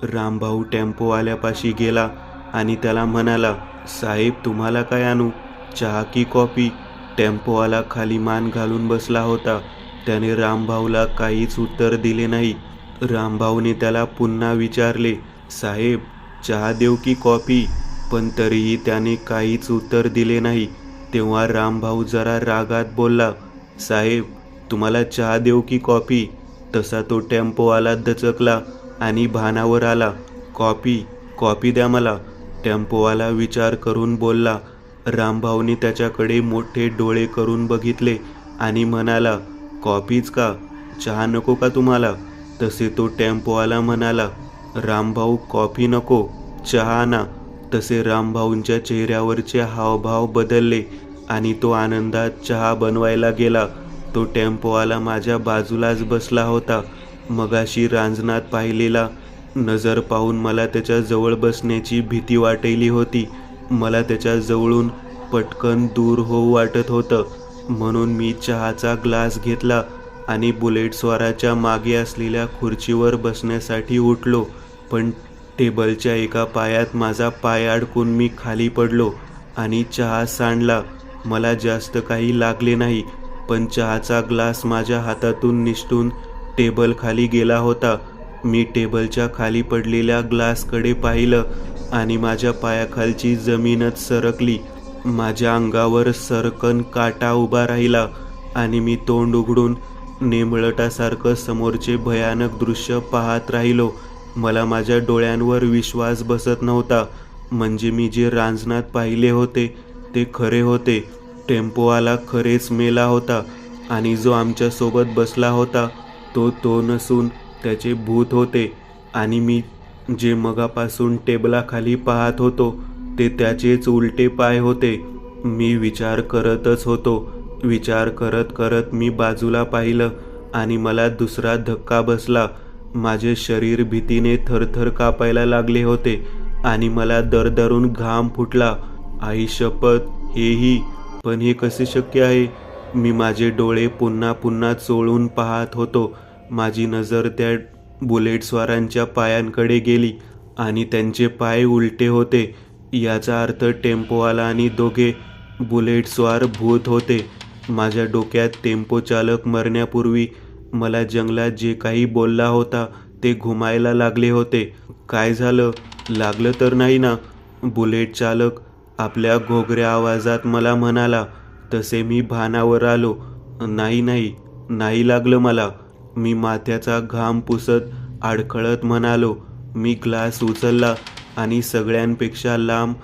रामभाऊ टेम्पोवाल्यापाशी गेला आणि त्याला म्हणाला, साहेब तुम्हाला काय आणू, चहा की कॉफी? टेम्पोवाला खाली मान घालून बसला होता. त्याने रामभाऊला काहीच उत्तर दिले नाही. रामभाऊने त्याला पुन्हा विचारले, साहेब चहा देऊ की कॉफी? पण तरीही त्याने काहीच उत्तर दिले नाही. तेव्हा रामभाऊ जरा रागात बोलला, साहेब तुम्हाला चहा देऊ की कॉफी? तसा तो टेम्पोवाला दचकला आणि भानावर आला. कॉफी, कॉफी द्या मला, टेम्पोवाला विचार करून बोलला. रामभाऊने त्याच्याकडे मोठे डोळे करून बघितले आणि म्हणाला, कॉफीच का, चहा नको का तुम्हाला? तसे तो टेम्पोवाला म्हणाला, रामभाऊ कॉफी नको, चहा आणा. तसे रामभाऊंच्या चेहऱ्यावरचे हावभाव बदलले आणि तो आनंदात चहा बनवायला गेला. तो टेम्पोवाला माझ्या बाजूलाच बसला होता. मगाशी रांजणात पाहिलेला नजर पाहून मला त्याच्या जवळ बसण्याची भीती वाटली होती. मला त्याच्या जवळून पटकन दूर होऊ वाटत होतं. म्हणून मी चहाचा ग्लास घेतला आणि बुलेटस्वाराच्या मागे असलेल्या खुर्चीवर बसण्यासाठी उठलो. पण टेबलच्या एका पायात माझा पाय अडकून मी खाली पडलो आणि चहा सांडला. मला जास्त काही लागले नाही, पण चहाचा ग्लास माझ्या हातातून निसटून टेबल खाली गेला होता. मी टेबलच्या खाली पडलेल्या ग्लासकडे पाहिलं आणि माझ्या पायाखालची जमीनच सरकली. माझ्या अंगावर सरकन काटा उभा राहिला आणि मी तोंड उघडून नेमळटासारखं समोरचे भयानक दृश्य पाहत राहिलो. मला माझ्या डोळ्यांवर विश्वास बसत नव्हता. म्हणजे मी जे रांजणात पाहिले होते ते खरे होते. टेम्पोवाला खरेच मेला होता आणि जो आमच्यासोबत बसला होता तो नसून त्याचे भूत होते. आणि मी जे मगापासून टेबलाखाली पाहत होतो ते त्याचेच उलटे पाय होते. मी विचार करतच होतो. विचार करत करत मी बाजूला पाहिलं आणि मला दुसरा धक्का बसला. माझे शरीर भीतीने थरथर कापायला लागले होते आणि मला दरदरून घाम फुटला. आई शपथ, हेही, पण हे कसे शक्य आहे? मी माझे डोळे पुन्हा पुन्हा चोळून पाहत होतो. माझी नजर त्या बुलेटस्वारांच्या पायांकडे गेली आणि त्यांचे पाय उलटे होते. याचा अर्थ टेम्पोवाला आणि दोघे बुलेटस्वार भूत होते. माझ्या डोक्यात टेम्पो चालक मरण्यापूर्वी मला जंगलात जे काही बोलला होता ते घुमायला लागले होते. काय झालं, लागलं तर नाही ना? बुलेट चालक आपल्या घोगऱ्या आवाजात मला म्हणाला. तसे मी भानावर आलो. नाही नाही, नाही लागलं मला, मी माथ्याचा घाम पुसत अडखळत म्हणालो. मी ग्लास उचलला आणि सगळ्यांपेक्षा लांब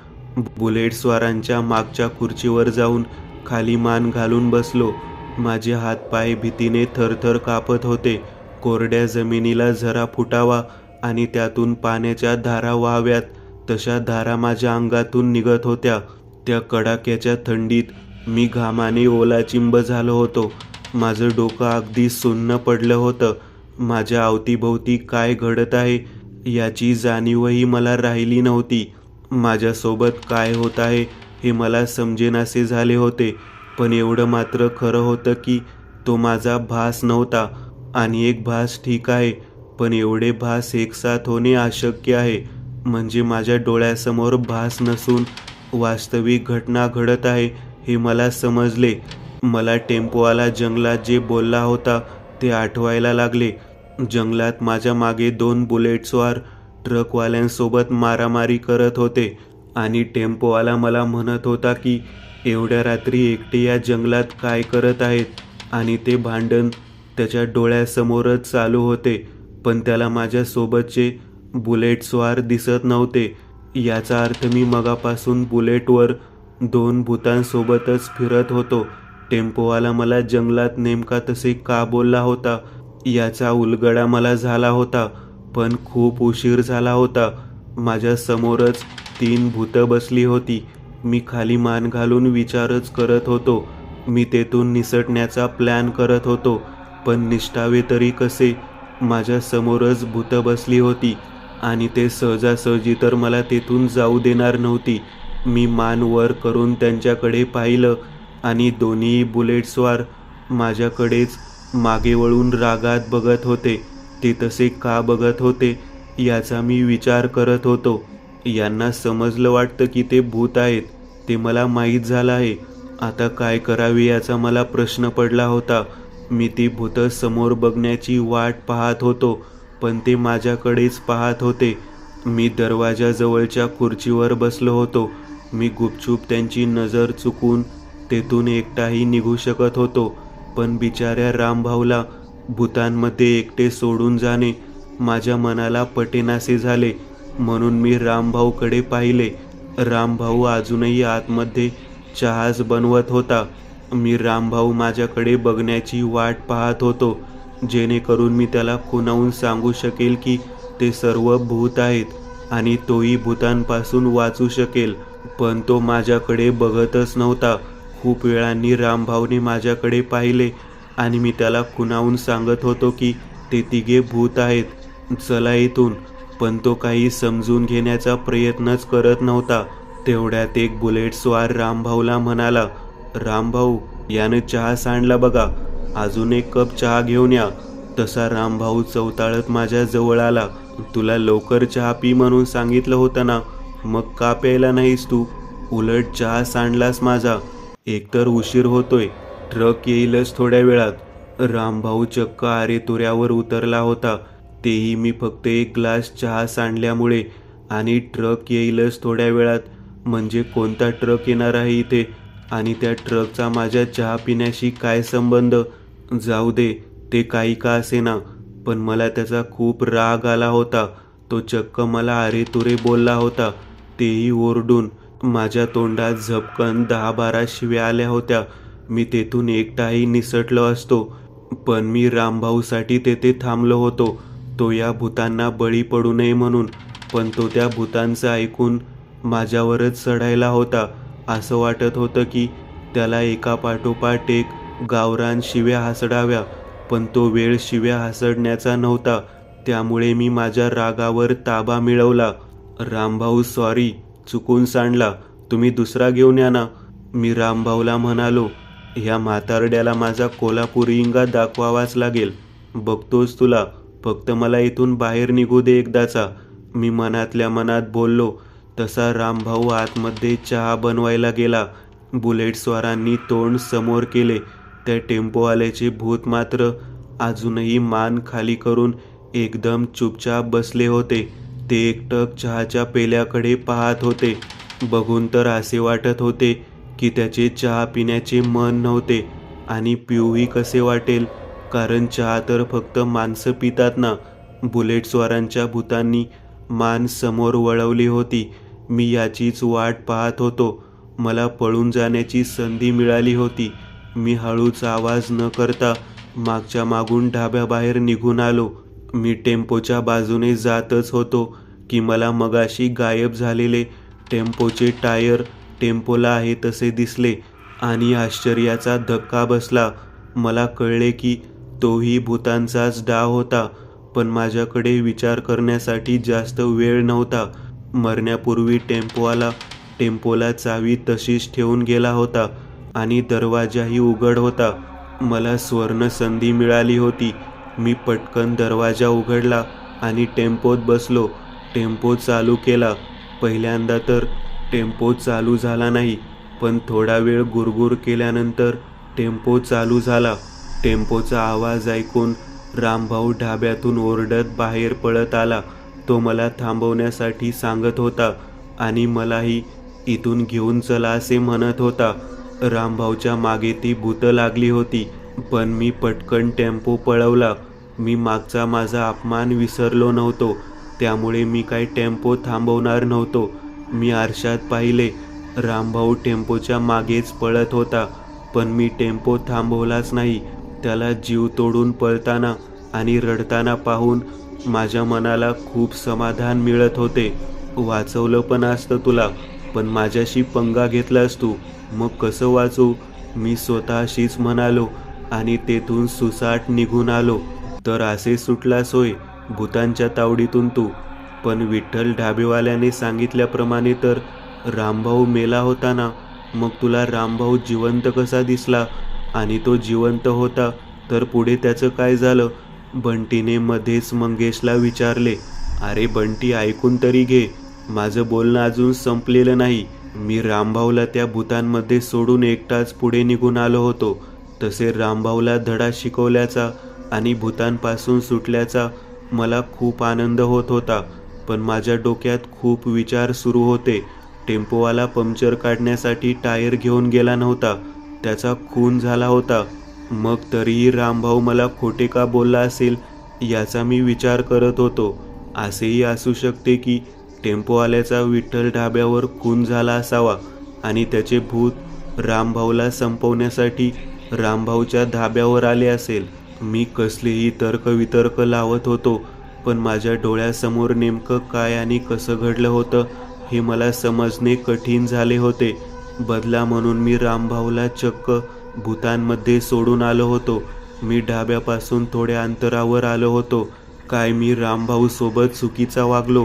बुलेटस्वारांच्या मागच्या खुर्चीवर जाऊन खाली मान घालून बसलो. माझे हातपाय भीतीने थरथर कापत होते. कोरड्या जमिनीला झरा फुटावा आणि त्यातून पाण्याच्या धारा व्हाव्यात तशा धारा माझ्या अंगातून निघत होत्या. त्या कडाक्याच्या थंडीत मी घामाने ओलाचिंब झालो होतो. माझं डोकं अगदी सुन्न पडलं होतं. माझ्या अवतीभोवती काय घडत आहे याची जाणीवही मला राहिली नव्हती. माझ्यासोबत काय होत आहे हे मला समजेनासे झाले होते. पण एवढं मात्र खरं होतं की तो माझा भास नव्हता. आणि एक भास ठीक आहे, पण एवढे भास एकसाथ होणे अशक्य आहे. म्हणजे माझ्या डोळ्यासमोर भास नसून वास्तविक घटना घडत आहे हे मला समजले. मला टेम्पोवाला जंगलात जे बोलला होता ते आठवायला लागले. जंगलात माझ्या मागे 2 बुलेटस्वार ट्रकवाल्यांसोबत मारामारी करत होते आणि टेम्पोवाला मला म्हणत होता की एवढ्या रात्री एकटे या जंगलात काय करत आहेत. आणि ते भांडण त्याच्या डोळ्यासमोरच चालू होते. पण त्याला माझ्यासोबतचे बुलेटस्वार दिसत नव्हते. याचा अर्थ मी मगापासून बुलेटवर 2 भूतांसोबतच फिरत होतो. टेम्पोवाला मला जंगलात नेमका तसे का बोलला होता याचा उलगडा मला झाला होता. पण खूप उशीर झाला होता. माझ्या समोरच 3 भूतं बसली होती. मी खाली मान घालून विचारच करत होतो. मी तेथून निसटण्याचा प्लॅन करत होतो, पण निष्ठावे तरी कसे? माझ्या समोरच भूतं बसली होती आणि ते सहजासहजी तर मला तेथून जाऊ देणार नव्हती. मी मान वर करून त्यांच्याकडे पाहिलं आणि दोन्ही बुलेटस्वार माझ्याकडेच मागे वळून रागात बघत होते. ते तसे का बघत होते याचा मी विचार करत होतो. यांना समजलं वाटतं की ते भूत आहेत, ते मला माहीत झालं आहे. आता काय करावे याचा मला प्रश्न पडला होता. मी ती भूतं समोर बघण्याची वाट पाहत होतो, पण ते माझ्याकडेच पाहत होते. मी दरवाजाजवळच्या खुर्चीवर बसलो होतो. मी गुपचूप त्यांची नजर चुकून तेथून एकटाही निघू शकत होतो, पण बिचाऱ्या रामभाऊला भूतांमध्ये एकटे सोडून जाणे माझ्या मनाला पटेनासे झाले. म्हणून मी रामभाऊकडे पाहिले. रामभाऊ अजूनही आतमध्ये चहाच बनवत होता. मी रामभाऊ माझ्याकडे बघण्याची वाट पाहत होतो, जेणेकरून मी त्याला खुणावून सांगू शकेल की ते सर्व भूत आहेत आणि तोही भूतांपासून वाचू शकेल. पण तो माझ्याकडे बघतच नव्हता. खूप वेळांनी रामभाऊने माझ्याकडे पाहिले आणि मी त्याला खुणावून सांगत होतो की ते तिघे भूत आहेत, चला इथून. पण तो काही समजून घेण्याचा प्रयत्नच करत नव्हता. तेवढ्यात एक बुलेटस्वार रामभाऊला म्हणाला, रामभाऊ, यानं चहा सांडला बघा, अजून एक कप चहा घेऊन या. तसा रामभाऊ चवताळत माझ्या जवळ आला. तुला लवकर चहा पी म्हणून सांगितलं होतं ना, मग का प्यायला नाहीस तू? उलट चहा सांडलास माझा. एकतर उशीर होतोय, ट्रक येईलच थोड्या वेळात. रामभाऊ चक्क आरेतुऱ्यावर उतरला होता. तेही मी फक्त एक ग्लास चहा सांडल्यामुळे. आणि ट्रक येईलच थोड्या वेळात म्हणजे कोणता ट्रक येणार आहे इथे? आणि त्या ट्रकचा माझ्या चहा पिण्याशी काय संबंध? जाऊ दे, ते काही का असेना, पण मला त्याचा खूप राग आला होता. तो चक्क मला अरेतुरे बोलला होता, तेही ओरडून. माझ्या तोंडात झपकन 10-12 शिव्या आल्या होत्या. मी तेथून एकटाही निसटलो असतो, पण मी रामभाऊसाठी तेथे थांबलो होतो. तो या भूतांना बळी पडू नये म्हणून. पण तो त्या भूतांचं ऐकून माझ्यावरच चढायला होता. असं वाटत होतं की त्याला एकापाठोपाठ एक गावरान शिव्या हासडाव्या, पण तो वेळ शिव्या हासडण्याचा नव्हता. त्यामुळे मी माझ्या रागावर ताबा मिळवला. रामभाऊ, सॉरी, चुकून सांडला, तुम्ही दुसरा घेऊन या ना. मी रामभाऊला म्हणालो, ह्या म्हातारड्याला माझा कोल्हापुरी इंगा दाखवावाच लागेल. बघतोच तुला, फक्त मला इथून बाहेर निघू दे एकदाचा. मी मनातल्या मनात बोललो. तसा रामभाऊ आतमध्ये चहा बनवायला गेला. बुलेटस्वारांनी तोंड समोर केले. त्या टेम्पोवाल्याचे भूत मात्र अजूनही मान खाली करून एकदम चुपचाप बसले होते. ते एकटक चहाच्या पेल्याकडे पाहत होते. बघून तर असे वाटत होते की त्याचे चहा पिण्याचे मन नव्हते. आणि पिऊही कसे वाटेल, कारण चहा तर फक्त माणसं पितात ना. बुलेटस्वारांच्या भूतांनी मान समोर वळवली होती. मी याचीच वाट पाहत होतो. मला पळून जाण्याची संधी मिळाली होती. मी हळूच आवाज न करता मागच्या मागून ढाब्याबाहेर निघून आलो. मी टेम्पोच्या बाजूने जातच होतो की मला मगाशी गायब झालेले टेम्पोचे टायर टेम्पोला आहे तसे दिसले आणि आश्चर्याचा धक्का बसला. मला कळले की तोही भूतांचाच डाव होता. पण माझ्याकडे विचार करण्यासाठी जास्त वेळ नव्हता. मरण्यापूर्वी टेम्पोला चावी तशीच ठेवून गेला होता आणि दरवाजाही उघड होता. मला स्वर्ण संधी मिळाली होती. मी पटकन दरवाजा उघडला आणि टेम्पोत बसलो. टेम्पो चालू केला. पहिल्यांदा तर टेम्पो चालू झाला नाही, पण थोडा वेळ गुरगुर केल्यानंतर टेम्पो चालू झाला. टेम्पोचा आवाज ऐकून रामभाऊ ढाब्यातून ओरडत बाहेर पळत आला. तो मला थांबवण्यासाठी सांगत होता आणि मलाही इथून घेऊन चला असे म्हणत होता. रामभाऊच्या मागे ती भूतं लागली होती, पण मी पटकन टेम्पो पळवला. मी मागचा माझा अपमान विसरलो नव्हतो, त्यामुळे मी काही टेम्पो थांबवणार नव्हतो. मी आरशात पाहिले. रामभाऊ टेम्पोच्या मागेच पळत होता, पण मी टेम्पो थांबवलाच नाही. त्याला जीव तोडून पळताना आणि रडताना पाहून माझ्या मनाला खूप समाधान मिळत होते. वाचवलं पण असतं तुला, पण माझ्याशी पंगा घेतलास तू, मग कसं वाचू, मी स्वतःशीच म्हणालो आणि तेथून सुसाट निघून आलो. तर असे सुटलास होय भूतांच्या तावडीतून तू. पण विठ्ठल ढाबेवाल्याने सांगितल्याप्रमाणे तर रामभाऊ मेला होता ना. मग तुला रामभाऊ जिवंत कसा दिसला? आणि तो जिवंत होता तर पुढे त्याचं काय झालं? बंटीने मध्येच मंगेशला विचारले. अरे बंटी, ऐकून तरी घे, माझं बोलणं अजून संपलेलं नाही. मी रामभाऊला त्या भूतांमध्ये सोडून एकटाच पुढे निघून आलो होतो. तसे रामभाऊला धडा शिकवल्याचा आणि भूतांपासून सुटल्याचा मला खूप आनंद होत होता. पण माझ्या डोक्यात खूप विचार सुरू होते. टेम्पोवाला पंक्चर काढण्यासाठी टायर घेऊन गेला नव्हता, त्याचा खून झाला होता. मग तरीही रामभाऊ मला खोटे का बोलला असेल याचा मी विचार करत होतो. असेही असू शकते की टेम्पोवाल्याचा विठ्ठल ढाब्यावर खून झाला असावा आणि त्याचे भूत रामभाऊला संपवण्यासाठी रामभाऊच्या धाब्यावर आले असेल. मी कसलेही तर्कवितर्क लावत होतो, पण माझ्या डोळ्यासमोर नेमकं काय आणि कसं घडलं होतं हे मला समजणे कठीण झाले होते. बदला म्हणून मी रामभाऊला चक्क भूतांमध्ये सोडून आलो होतो. मी ढाब्यापासून थोड्या अंतरावर आलो होतो. काय मी रामभाऊ सोबत चुकीचा वागलो?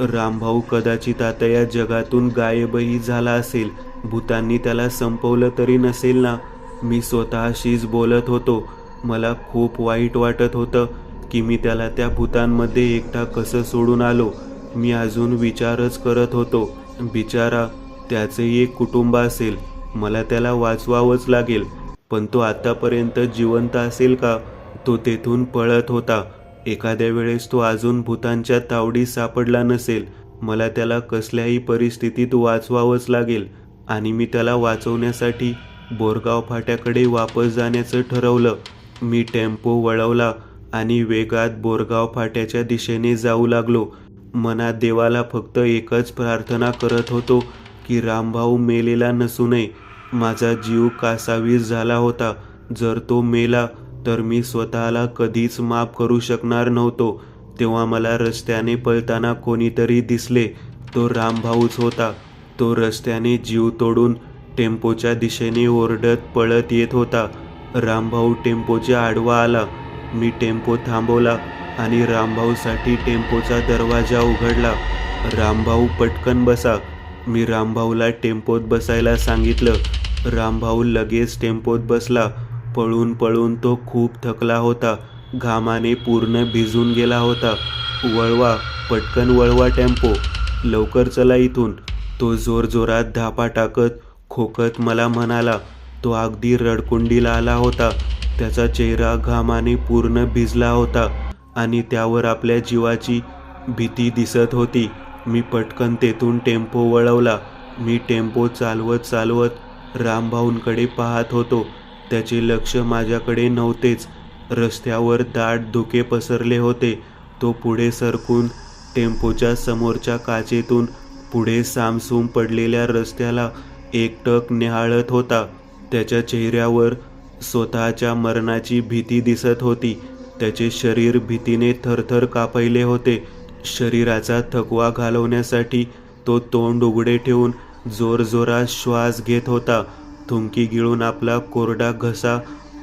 रामभाऊ कदाचित आता या जगातून गायबही झाला असेल. भूतांनी त्याला संपवलं तरी नसेल ना? मी स्वतःशीच बोलत होतो. मला खूप वाईट वाटत होतं की मी त्याला त्या भूतांमध्ये एकटा कसं सोडून आलो. मी अजून विचारच करत होतो. बिचारा, त्याचंही एक कुटुंब असेल. मला त्याला वाचवावंच लागेल. पण तो आतापर्यंत जिवंत असेल का? तो तेथून पळत होता. एखाद्या वेळेस तो अजून भूतांच्या तावडीत सापडला नसेल. मला त्याला कसल्याही परिस्थितीत वाचवावंच लागेल आणि मी त्याला वाचवण्यासाठी बोरगाव फाट्याकडे वापस जाण्याचं ठरवलं. मी टेम्पो वळवला आणि वेगात बोरगाव फाट्याच्या दिशेने जाऊ लागलो. मनात देवाला फक्त एकच प्रार्थना करत होतो की रामभाऊ मेलेला नसू नये. माझा जीव कासावीस झाला होता. जर तो मेला तर मी स्वतःला कधीच माफ करू शकणार नव्हतो. तेव्हा मला रस्त्याने पळताना कोणीतरी दिसले. तो रामभाऊच होता. तो रस्त्याने जीव तोडून टेम्पोच्या दिशेने ओरडत पळत येत होता. रामभाऊ टेम्पोच्या आडवा आला. मी टेम्पो थांबवला आणि रामभाऊसाठी टेम्पोचा दरवाजा उघडला. रामभाऊ, पटकन बसा. मी रामभाऊला टेम्पोत बसायला सांगितलं. रामभाऊ लगेच टेम्पोत बसला. पळून पळून तो खूप थकला होता. घामाने पूर्ण भिजून गेला होता. वळवा, पटकन वळवा टेम्पो, लवकर चला इथून. तो जोरजोरात धापा टाकत खोकत मला म्हणाला. तो अगदी रडकुंडीला आला होता. त्याचा चेहरा घामाने पूर्ण भिजला होता आणि त्यावर आपल्या जीवाची भीती दिसत होती. मी पटकन तेथून टेम्पो वळवला. मी टेम्पो चालवत चालवत रामभाऊंकडे पाहत होतो. त्याचे लक्ष माझ्याकडे नव्हतेच. रस्त्यावर दाट धुके पसरले होते. तो पुढे सरकून टेम्पोच्या समोरच्या काचेतून पुढे सामसूम पडलेल्या रस्त्याला एकटक निहाळत होता. त्याच्या चेहऱ्यावर स्वतःच्या मरणाची भीती दिसत होती. त्याचे शरीर भीतीने थरथर कापले होते. शरीराचा थकवा घालवण्यासाठी तो तोंड उघडे ठेवून जोरजोरात श्वास घेत होता. थुंकी गिळून आपला कोरडा घसा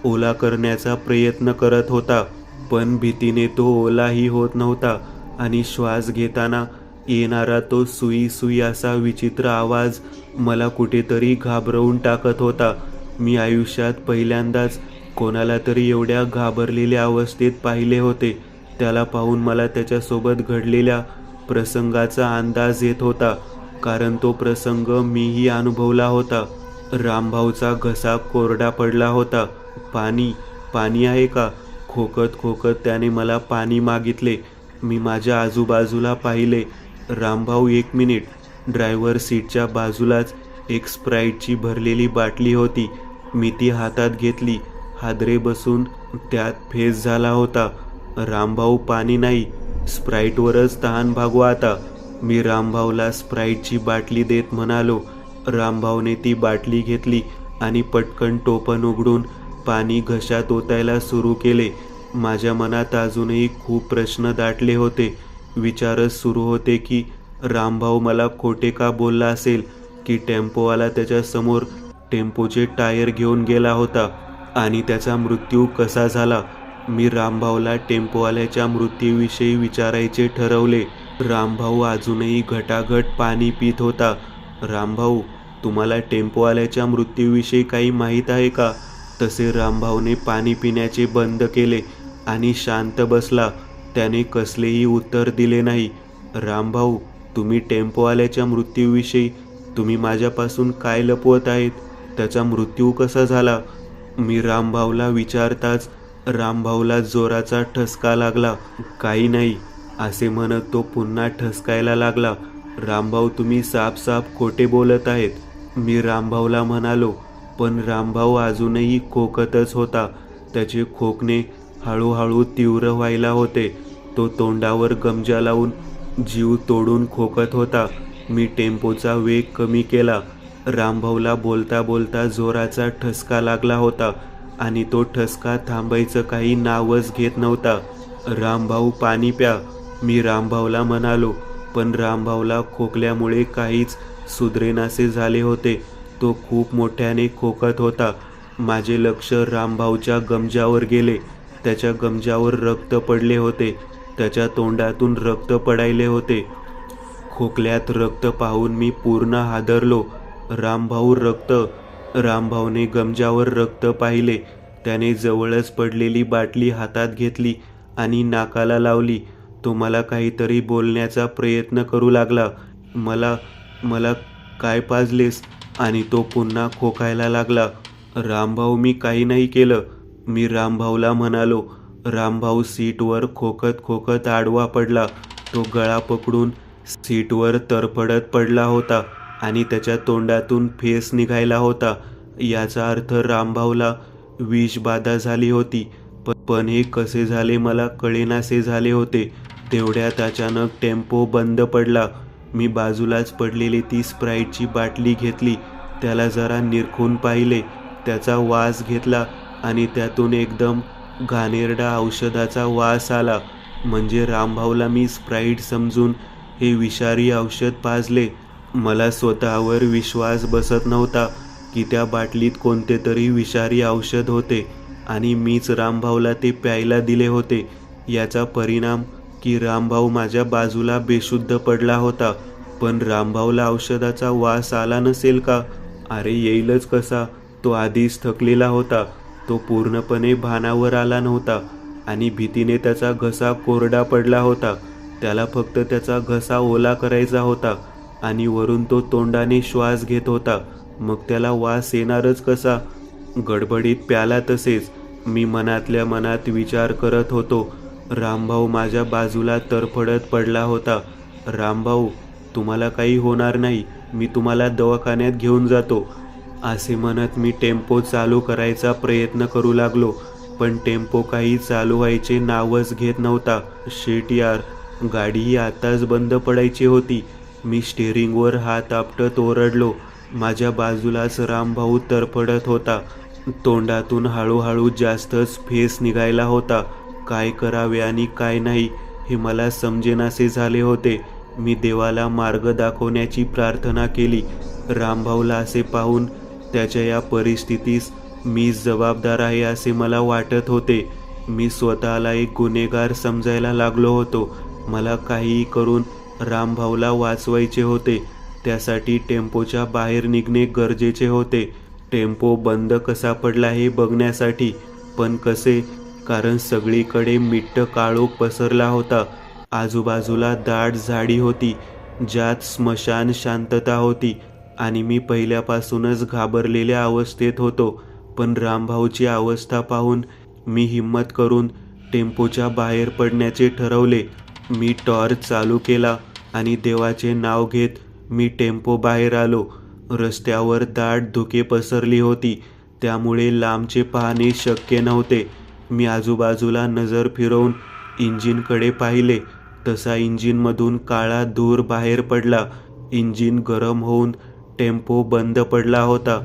ओला करण्याचा प्रयत्न करत होता. पण भीतीने तो ओलाही होत नव्हता आणि श्वास घेताना येणारा तो सुई सुई असा विचित्र आवाज मला कुठेतरी घाबरवून टाकत होता. मी आयुष्यात पहिल्यांदाच कोणाला तरी एवढ्या घाबरलेल्या अवस्थेत पाहिले होते. त्याला पाहून मला त्याच्यासोबत घडलेल्या प्रसंगाचा अंदाज येत होता, कारण तो प्रसंग मीही अनुभवला होता. रामभाऊचा घसा कोरडा पडला होता. पाणी, पाणी आहे का? खोकत खोकत त्याने मला पाणी मागितले. मी माझ्या आजूबाजूला पाहिले. रामभाऊ, 1 मिनिट. ड्रायव्हर सीटच्या बाजूलाच एक स्प्राईटची भरलेली बाटली होती. मी ती हातात घेतली. हादरे बसून त्यात फेस झाला होता. रामभाऊ, पाणी नाही, स्प्राईटवरच तहान भागवा आता. मी रामभाऊला स्प्राईटची बाटली देत म्हणालो. रामभाऊने ती बाटली घेतली आणि पटकन टोपण उघडून पाणी घशात ओतायला सुरू केले. माझ्या मनात अजूनही खूप प्रश्न दाटले होते. विचारच सुरू होते की रामभाऊ मला खोटे का बोलला असेल, की टेम्पोवाला त्याच्यासमोर टेम्पोचे टायर घेऊन गेला होता आणि त्याचा मृत्यू कसा झाला. मी रामभाऊला टेम्पोवाल्याच्या मृत्यूविषयी विचारायचे ठरवले. रामभाऊ अजूनही घटाघट पाणी पित होता. रामभाऊ, तुम्हाला टेम्पोवाल्याच्या मृत्यूविषयी काही माहीत आहे का? तसे रामभाऊने पाणी पिण्याचे बंद केले आणि शांत बसला. त्याने कसलेही उत्तर दिले नाही. रामभाऊ, तुम्ही टेम्पोवाल्याच्या मृत्यूविषयी तुम्ही माझ्यापासून काय लपवत आहेत? त्याचा मृत्यू कसा झाला? मी रामभाऊला विचारताच रामभाऊला जोराचा ठसका लागला. काही नाही असे म्हणत तो पुन्हा ठसकायला लागला. रामभाऊ, तुम्ही साफ खोटे बोलत आहेत. मी रामभाऊला म्हणालो, पण रामभाऊ अजूनही खोकतच होता. त्याचे खोकणे हळूहळू तीव्र व्हायला होते. तो तोंडावर गमजा लावून जीव तोडून खोकत होता. मी टेम्पोचा वेग कमी केला. रामभाऊला बोलता बोलता जोराचा ठसका लागला होता आणि तो ठसका थांबायचं काही नावच घेत नव्हता. रामभाऊ, पाणी प्या, मी रामभाऊला म्हणालो. पण रामभाऊला खोकल्यामुळे काहीच सुधरेनासे झाले होते. तो खूप मोठ्याने खोकत होता. माझे लक्ष रामभाऊच्या गमजावर गेले. त्याच्या गमजावर रक्त पडले होते. त्याच्या तोंडातून रक्त पडायले होते. खोकल्यात रक्त पाहून मी पूर्ण हादरलो. रामभाऊ, रक्त! रामभाऊने गमजावर रक्त पाहिले. त्याने जवळच पडलेली बाटली हातात घेतली आणि नाकाला लावली. तो मला काहीतरी बोलण्याचा प्रयत्न करू लागला. मला काय पाजलेस? आणि तो पुन्हा खोकायला लागला. रामभाऊ, मी काही नाही केलं, मी रामभाऊला म्हणालो. रामभाऊ सीटवर खोकत खोकत आडवा पडला. तो गळा पकडून सीटवर तरफडत पडला होता आणि त्याच्या तोंडातून फेस निघायला होता. याचा अर्थ रामभाऊला विषबाधा झाली होती. पण हे कसे झाले मला कळेनासे झाले होते. तेवढ्यात अचानक टेम्पो बंद पडला. मी बाजूलाच पडलेली ती स्प्राईटची बाटली घेतली. त्याला जरा निरखून पाहिले. त्याचा वास घेतला आणि त्यातून एकदम घाणेरडा औषधाचा वास आला. म्हणजे रामभाऊला मी स्प्राईट समजून हे विषारी औषध पाजले. मला स्वतःवर विश्वास बसत नव्हता की त्या बाटलीत कोणते तरी विषारी औषध होते आणि मीच रामभाऊला ते प्यायला दिले होते. याचा परिणाम की रामभाऊ माझ्या बाजूला बेशुद्ध पडला होता. पण रामभाऊला औषधाचा वास आला नसेल का? अरे येईलच कसा? तो आधीच थकलेला होता. तो पूर्णपणे भानावर आला नव्हता आणि भीतीने त्याचा घसा कोरडा पडला होता. त्याला फक्त त्याचा घसा ओला करायचा होता आणि वरून तो तोंडाने श्वास घेत होता. मग त्याला वास येणारच कसा? गडबडीत प्याला तसेच. मी मनातल्या मनात विचार करत होतो. रामभाऊ माझ्या बाजूला तरफडत पडला होता. रामभाऊ, तुम्हाला काही होणार नाही, मी तुम्हाला दवाखान्यात घेऊन जातो, असे म्हणत मी टेम्पो चालू करायचा प्रयत्न करू लागलो. पण टेम्पो काही चालू व्हायचे नावच घेत नव्हता. शिट यार, गाडीही आताच बंद पडायची होती. मी स्टेअरिंगवर हात आपटत ओरडलो. माझ्या बाजूलाच रामभाऊ तरफडत होता. तोंडातून हळूहळू जास्तच फेस निघायला होता. काय करावे आणि काय नाही हे मला समजेनासे झाले होते. मी देवाला मार्ग दाखवण्याची प्रार्थना केली. रामभाऊला असे पाहून त्याच्या या परिस्थितीस मीच जबाबदार आहे असे मला वाटत होते. मी स्वतःला एक गुन्हेगार समजायला लागलो होतो. मला काहीही करून रामभाऊला वाचवायचे होते. त्यासाठी टेम्पोच्या बाहेर निघणे गरजेचे होते. टेम्पो बंद कसा पडला हे बघण्यासाठी. पण कसे? कारण सगळीकडे मिट्ट काळोख पसरला होता. आजूबाजूला दाट झाडी होती ज्यात स्मशान शांतता होती आणि मी पहिल्यापासूनच घाबरलेल्या अवस्थेत होतो. पण रामभाऊची अवस्था पाहून मी हिम्मत करून टेम्पोच्या बाहेर पडण्याचे ठरवले. मी टॉर्च चालू केला आणि देवाचे नाव घेत मी टेम्पो बाहेर आलो. रस्त्यावर दाट धुके पसरली होती, त्यामुळे लांबचे पाहणे शक्य नव्हते. मी आजूबाजूला नजर फिरवून इंजिनकडे पाहिले. तसा इंजिनमधून काळा धूर बाहेर पडला. इंजिन गरम होऊन टेम्पो बंद पडला होता.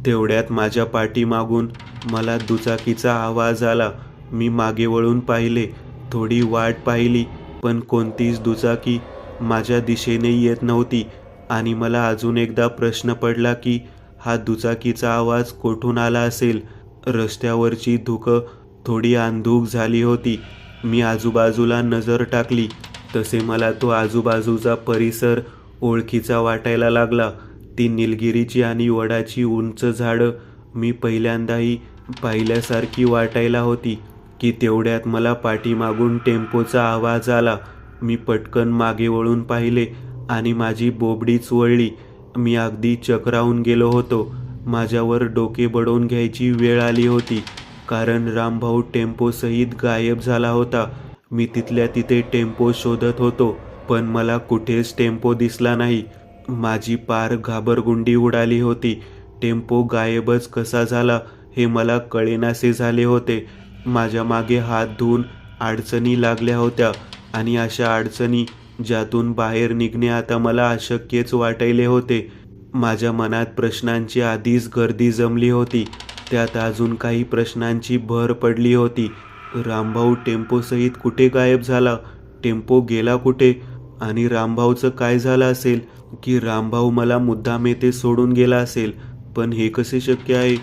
तेवढ्यात माझ्या पाठीमागून मला दुचाकीचा आवाज आला. मी मागे वळून पाहिले. थोडी वाट पाहिली, पण कोणतीच दुचाकी माझ्या दिशेने येत नव्हती. आणि मला अजून एकदा प्रश्न पडला की हा दुचाकीचा आवाज कोठून आला असेल. रस्त्यावरची धुकं थोडी अंधूक झाली होती. मी आजूबाजूला नजर टाकली तसे मला तो आजूबाजूचा परिसर ओळखीचा वाटायला लागला. ती निलगिरीची आणि वडाची उंच झाडं मी पहिल्यांदाही पाहिल्यासारखी वाटायला होती. की तेवढ्यात मला पाठीमागून टेम्पोचा आवाज आला. मी पटकन मागे वळून पाहिले आणि माझी बोबडीच वळली. मी अगदी चक्रावून गेलो होतो. माझ्यावर डोके बडवून घ्यायची वेळ आली होती, कारण रामभाऊ टेम्पोसहित गायब झाला होता. मी तिथल्या तिथे टेम्पो शोधत होतो, पण मला कुठेच टेम्पो दिसला नाही. माझी पार घाबरगुंडी उडाली होती. टेम्पो गायबच कसा झाला हे मला कळेनासे झाले होते. माझ्या मागे हात धुवून अडचणी लागल्या होत्या आणि अशा अडचणी ज्यातून बाहेर निघणे आता मला अशक्यच वाटायले होते. माझ्या मनात प्रश्नांची आधीच गर्दी जमली होती, त्यात अजून काही प्रश्नांची भर पडली होती. रामभाऊ टेम्पोसहित कुठे गायब झाला? टेम्पो गेला कुठे? आणि रामभाऊचं काय झालं असेल की रामभाऊ मला मुद्दाम येथे सोडून गेला असेल? पण हे कसे शक्य आहे?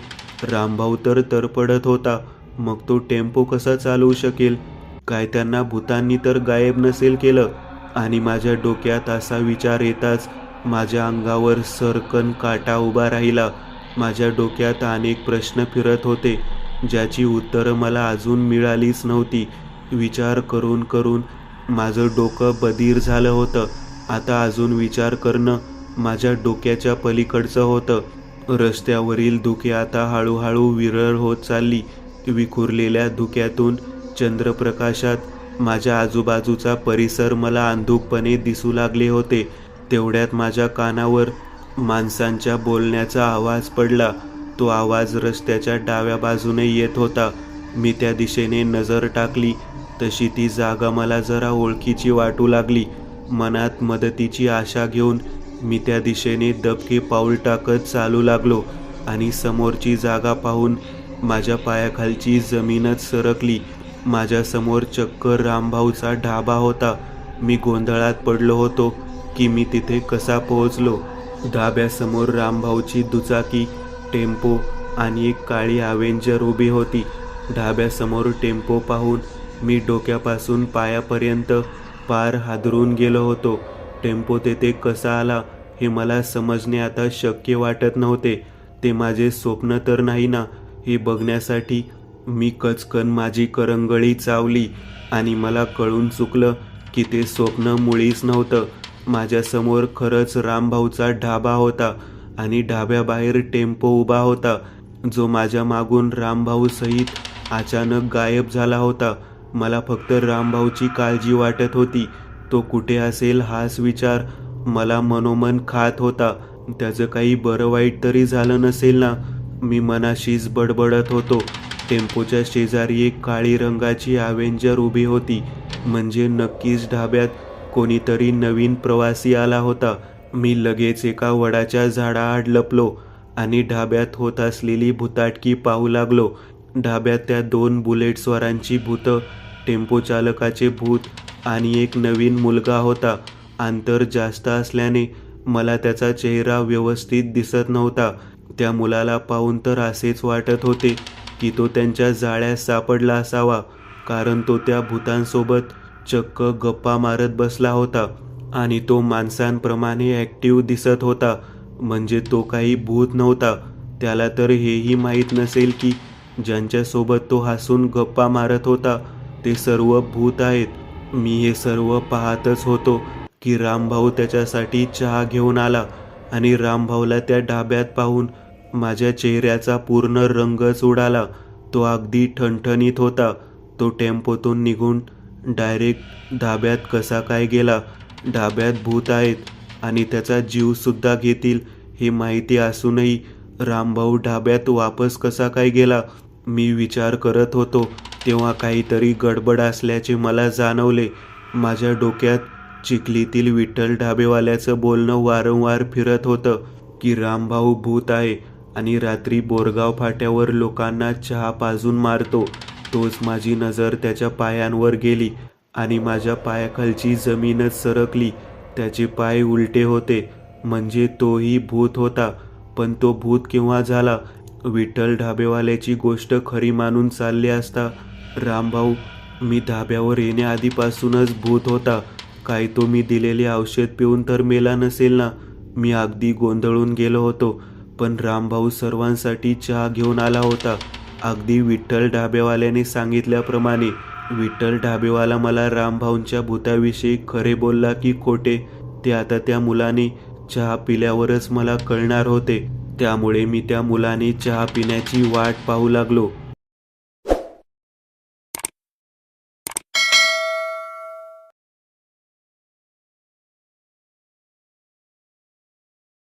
रामभाऊ तर तरपडत होता, मग तो टेम्पो कसा चालवू शकेल? काय त्यांना भूतांनी तर गायब नसेल केलं? आणि माझ्या डोक्यात असा विचार येताच माझ्या अंगावर सरकन काटा उभा राहिला. माझ्या डोक्यात अनेक प्रश्न फिरत होते, ज्याची उत्तरं मला अजून मिळालीच नव्हती. विचार करून करून माझं डोकं बधीर झालं होतं. आता अजून विचार करणं माझ्या डोक्याच्या पलीकडचं होतं. रस्त्यावरील धुके आता हळूहळू विरळ होत चालली. विखुरलेल्या धुक्यातून चंद्रप्रकाशात माझ्या आजूबाजूचा परिसर मला अंधुकपणे दिसू लागले होते. तेवढ्यात माझ्या कानावर माणसांच्या बोलण्याचा आवाज पडला. तो आवाज रस्त्याच्या डाव्या बाजूने येत होता. मी त्या दिशेने नजर टाकली तशी ती जागा मला जरा ओळखीची वाटू लागली. मनात मदतीची आशा घेऊन मी त्या दिशेने दबके पाऊल टाकत चालू लागलो आणि समोरची जागा पाहून माझ्या पायाखालची जमीनच सरकली. माझ्यासमोर चक्क रामभाऊचा ढाबा होता. मी गोंधळात पडलो होतो की मी तिथे कसा पोहोचलो. ढाब्यासमोर रामभाऊची दुचाकी, टेम्पो आणि एक काळी अवेंजर उभी होती. ढाब्यासमोर टेम्पो पाहून मी डोक्यापासून पायापर्यंत पार हादरून गेलो होतो. टेम्पो तेथे कसा आला हे मला समजणे आता शक्य वाटत नव्हते. ते माझे स्वप्न तर नाही ना, हे बघण्यासाठी मी कचकन माझी करंगळी चावली आणि मला कळून चुकलं की ते स्वप्न मुळीच नव्हतं. माझ्यासमोर खरंच रामभाऊचा ढाबा होता आणि ढाब्याबाहेर टेम्पो उभा होता, जो माझ्या मागून रामभाऊ सहित अचानक गायब झाला होता. मला फक्त रामभाऊची काळजी वाटत होती. तो कुठे असेल हाच विचार मला मनोमन खात होता. त्याचं काही बरं वाईट तरी झालं नसेल ना, मी मनाशीच बडबडत होतो. टेम्पोच्या शेजारी एक काळी रंगाची अवेंजर उभी होती. म्हणजे नक्कीच ढाब्यात कोणीतरी नवीन प्रवासी आला होता. मी लगेच एका वडाच्या झाडाआड लपलो आणि ढाब्यात होत असलेली भुताटकी पाहू लागलो. ढाब्यात त्या 2 बुलेटस्वारांची भूतं, टेम्पो चालकाचे भूत आणि एक नवीन मुलगा होता. अंतर जास्त असल्याने मला त्याचा चेहरा व्यवस्थित दिसत नव्हता. त्या मुलाला पाहून तर असेच वाटत होते की तो त्यांच्या जाळ्यात सापडला असावा, कारण तो त्या भूतांसोबत चक्क गप्पा मारत बसला होता आणि तो माणसांप्रमाणे ॲक्टिव्ह दिसत होता. म्हणजे तो काही भूत नव्हता. त्याला तर हेही माहीत नसेल की ज्यांच्यासोबत तो हसून गप्पा मारत होता ते सर्व भूत आहेत. मी हे सर्व पाहतच होतो की रामभाऊ त्याच्यासाठी चहा घेऊन आला आणि रामभाऊला त्या ढाब्यात पाहून माझ्या चेहऱ्याचा पूर्ण रंगच उडाला. तो अगदी ठणठणीत होता. तो टेम्पोतून निघून डायरेक्ट ढाब्यात कसा काय गेला? ढाब्यात भूत आहेत आणि त्याचा जीवसुद्धा घेतील हे माहिती असूनही रामभाऊ ढाब्यात वापस कसा काय गेला? मी विचार करत होतो तेव्हा काहीतरी गडबड असल्याचे मला जाणवले. माझ्या डोक्यात चिखलीतील विठ्ठल ढाबेवाल्याचं बोलणं वारंवार फिरत होतं की रामभाऊ भूत आहे आणि रात्री बोरगाव फाट्यावर लोकांना चहा पाजून मारतो. तोच माझी नजर त्याच्या पायांवर गेली आणि माझ्या पायाखालची जमीनच सरकली. त्याचे पाय उलटे होते, म्हणजे तोही भूत होता. पण तो भूत केव्हा झाला? विठ्ठल ढाबेवाल्याची गोष्ट खरी मानून चालले असता रामभाऊ मी धाब्यावर येण्याआधीपासूनच भूत होता. काय तो मी दिलेले औषध पिऊन तर मेला नसेल ना? मी अगदी गोंधळून गेलो होतो. पण रामभाऊ सर्वांसाठी चहा घेऊन आला होता. अगदी विठ्ठल ढाबेवाल्याने सांगितल्याप्रमाणे विठ्ठल ढाबेवाला मला रामभाऊंच्या भूताविषयी खरे बोलला की खोटे ते आता त्या मुलाने चहा पिल्यावरच मला कळणार होते. त्यामुळे मी त्या मुलाने चहा पिण्याची वाट पाहू लागलो.